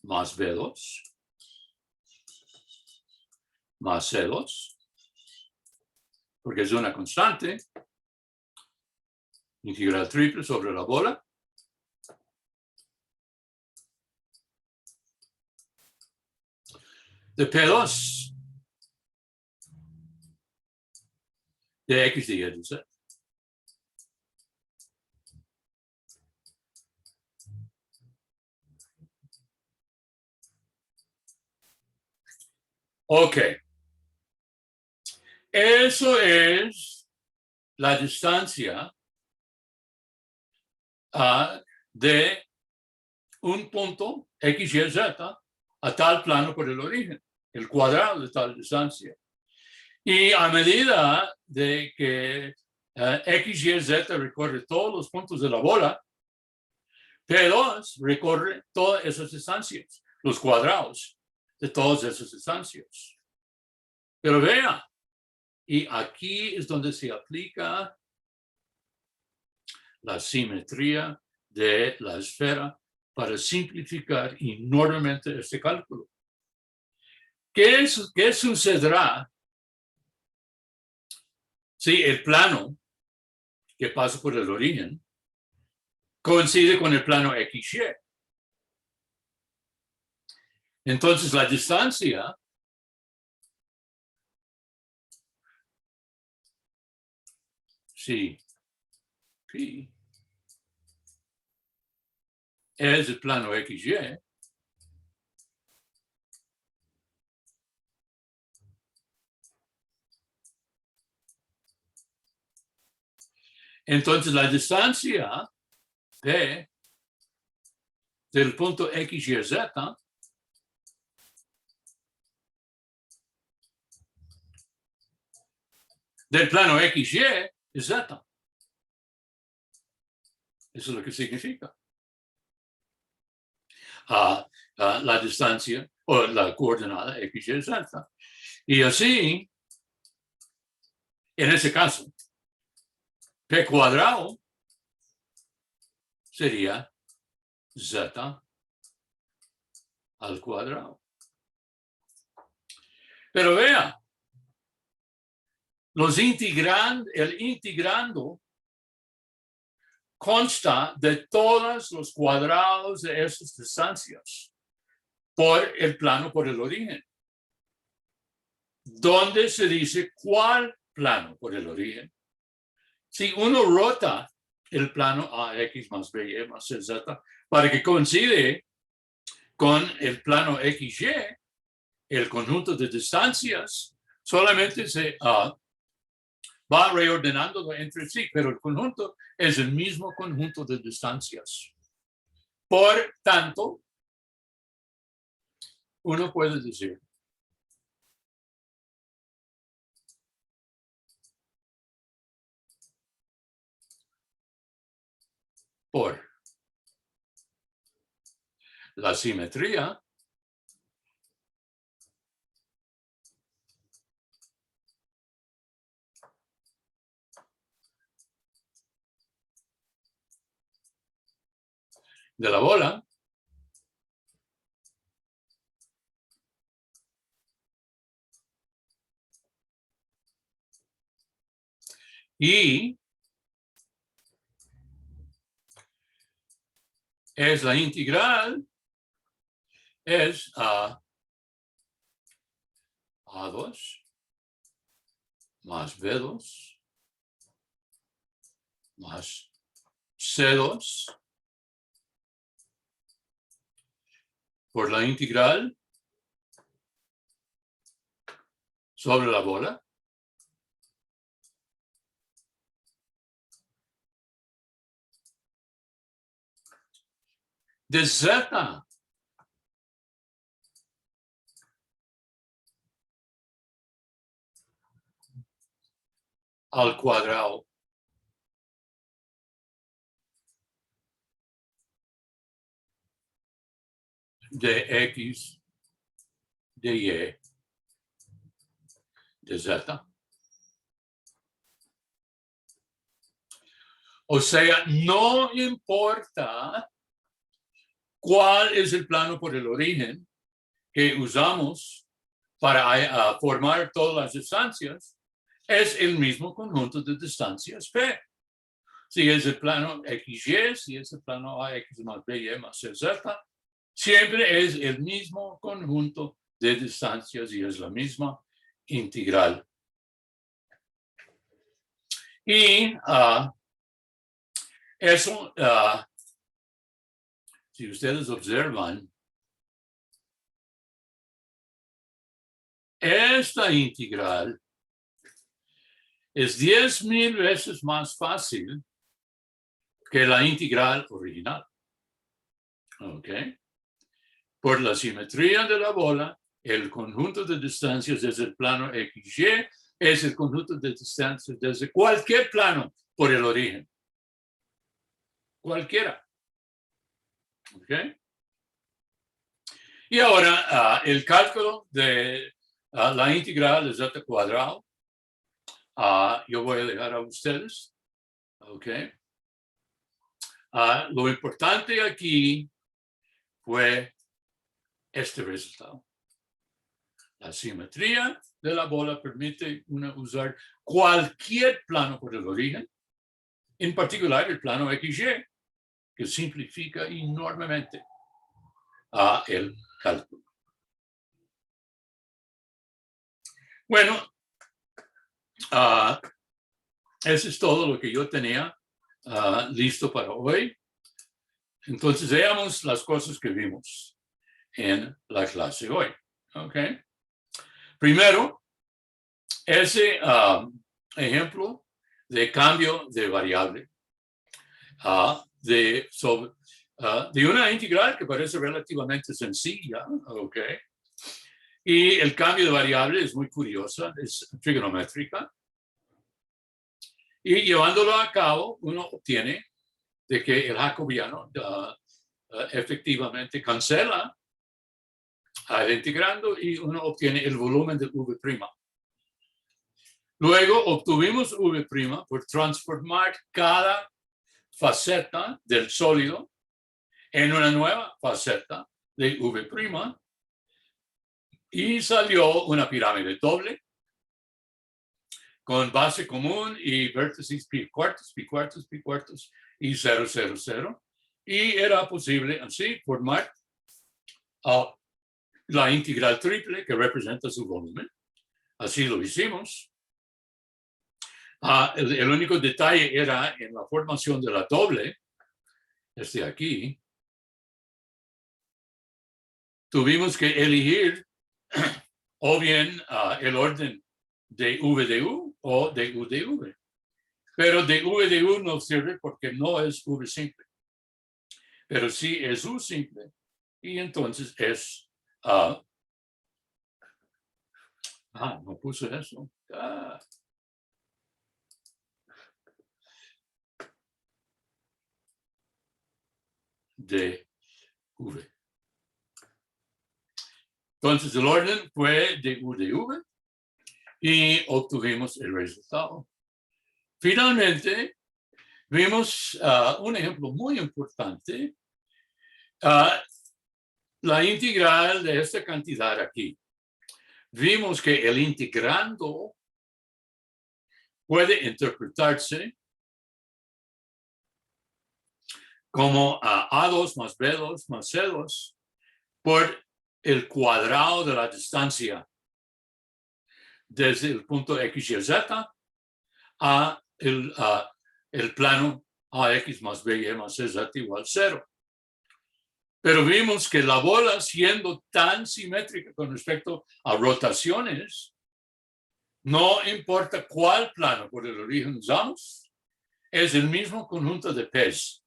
más B2 más C2, porque es una constante, integral triple sobre la bola, de P2 de X y de Z. Ok. Eso es la distancia de un punto X, Y, Z a tal plano por el origen, el cuadrado de tal distancia. Y a medida de que X, Y, Z recorre todos los puntos de la bola, P2 recorre todas esas distancias, los cuadrados de todas esas distancias. Pero vea, y aquí es donde se aplica la simetría de la esfera para simplificar enormemente este cálculo. ¿Qué sucederá si el plano que pasa por el origen coincide con el plano XY? Entonces la distancia P es el plano XY, entonces la distancia P del punto XYZ del plano XY es Z. Eso es lo que significa. La distancia o la coordenada XYZ. Y así, en ese caso, P cuadrado sería Z al cuadrado. Pero vea, el integrando consta de todos los cuadrados de esas distancias por el plano, por el origen. ¿Dónde se dice cuál plano por el origen? Si uno rota el plano AX más BY más CZ para que coincide con el plano XY, el conjunto de distancias solamente se va reordenando entre sí, pero el conjunto es el mismo conjunto de distancias. Por tanto, uno puede decir por la simetría de la bola y es la integral, es A2 más B2 más C2 por la integral sobre la bola de Z al cuadrado de X de Y de Z. O sea, no importa cuál es el plano por el origen que usamos para formar todas las distancias, es el mismo conjunto de distancias P. Si es el plano XY, si es el plano AX más BY más CZ, siempre es el mismo conjunto de distancias y es la misma integral. Y eso, si ustedes observan, esta integral es 10,000 veces más fácil que la integral original. ¿Ok? Por la simetría de la bola, el conjunto de distancias desde el plano XY es el conjunto de distancias desde cualquier plano por el origen. Cualquiera. ¿Ok? Y ahora, el cálculo de la integral de z cuadrado, yo voy a dejar a ustedes. ¿Ok? Lo importante aquí fue este resultado. La simetría de la bola permite usar cualquier plano por el origen, en particular el plano XY, que simplifica enormemente el cálculo. Bueno, eso es todo lo que yo tenía listo para hoy. Entonces, veamos las cosas que vimos en la clase hoy. ¿Ok? Primero, ese ejemplo de cambio de variable de una integral que parece relativamente sencilla, ¿ok? Y el cambio de variable es muy curiosa, es trigonométrica. Y llevándolo a cabo, uno obtiene de que el jacobiano efectivamente cancela al integrando y uno obtiene el volumen de V'. Luego obtuvimos V' por transformar cada faceta del sólido en una nueva faceta de V' y salió una pirámide doble con base común y vértices pi cuartos y 0, 0, 0. Y era posible así formar la integral triple que representa su volumen. Así lo hicimos. El único detalle era en la formación de la doble, aquí, tuvimos que elegir o bien el orden de V de U o de U de V. Pero de V de U no sirve porque no es V simple. Pero sí es U simple. Y entonces es... no puse eso. De V. Entonces el orden fue de U de V y obtuvimos el resultado. Finalmente, vimos un ejemplo muy importante, la integral de esta cantidad aquí. Vimos que el integrando puede interpretarse como A2 más B2 más C2 por el cuadrado de la distancia desde el punto X, Y, Z a el plano AX más BY más CZ igual 0. Pero vimos que la bola, siendo tan simétrica con respecto a rotaciones, no importa cuál plano por el origen usamos, es el mismo conjunto de P's.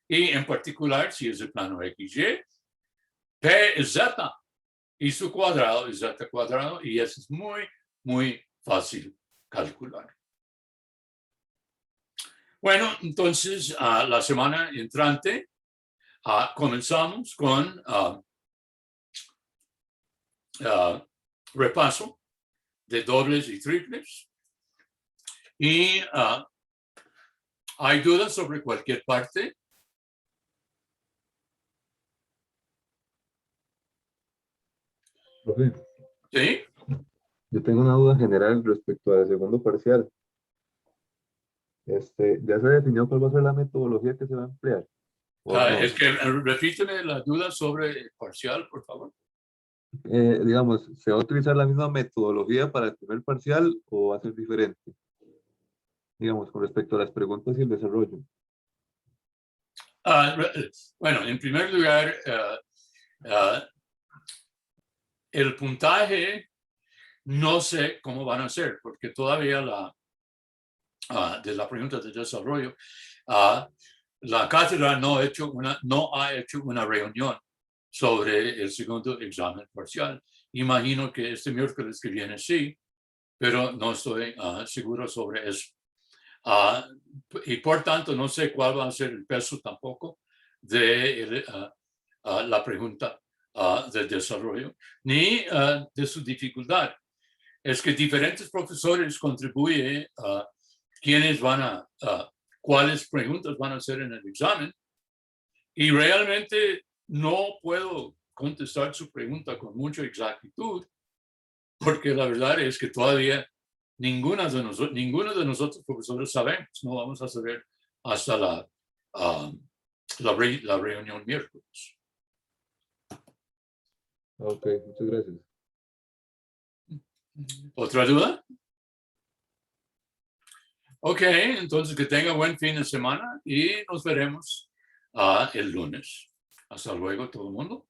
Y en particular, si es el plano XY, P es Z y su cuadrado es Z cuadrado, y eso es muy, muy fácil calcular. Bueno, entonces la semana entrante comenzamos con repaso de dobles y triples. Y ¿hay dudas sobre cualquier parte? Profe, Sí. yo tengo una duda general respecto al segundo parcial. ¿Ya se definió cuál va a ser la metodología que se va a emplear? ¿O no? Es que repíteme la duda sobre el parcial, por favor. Digamos, ¿se va a utilizar la misma metodología para el primer parcial o va a ser diferente? Digamos, con respecto a las preguntas y el desarrollo. Bueno, en primer lugar, el puntaje no sé cómo van a ser, porque todavía de la pregunta de desarrollo, la cátedra no ha hecho una reunión sobre el segundo examen parcial. Imagino que este miércoles que viene sí, pero no estoy seguro sobre eso. Y por tanto, no sé cuál va a ser el peso tampoco de la pregunta de desarrollo, ni de su dificultad. Es que diferentes profesores contribuyen a quiénes van cuáles preguntas van a hacer en el examen, y realmente no puedo contestar su pregunta con mucha exactitud, porque la verdad es que todavía ninguno de nosotros profesores sabemos, no vamos a saber hasta la reunión miércoles. Ok, muchas gracias. ¿Otra duda? Ok, entonces que tenga buen fin de semana y nos veremos el lunes. Hasta luego, todo el mundo.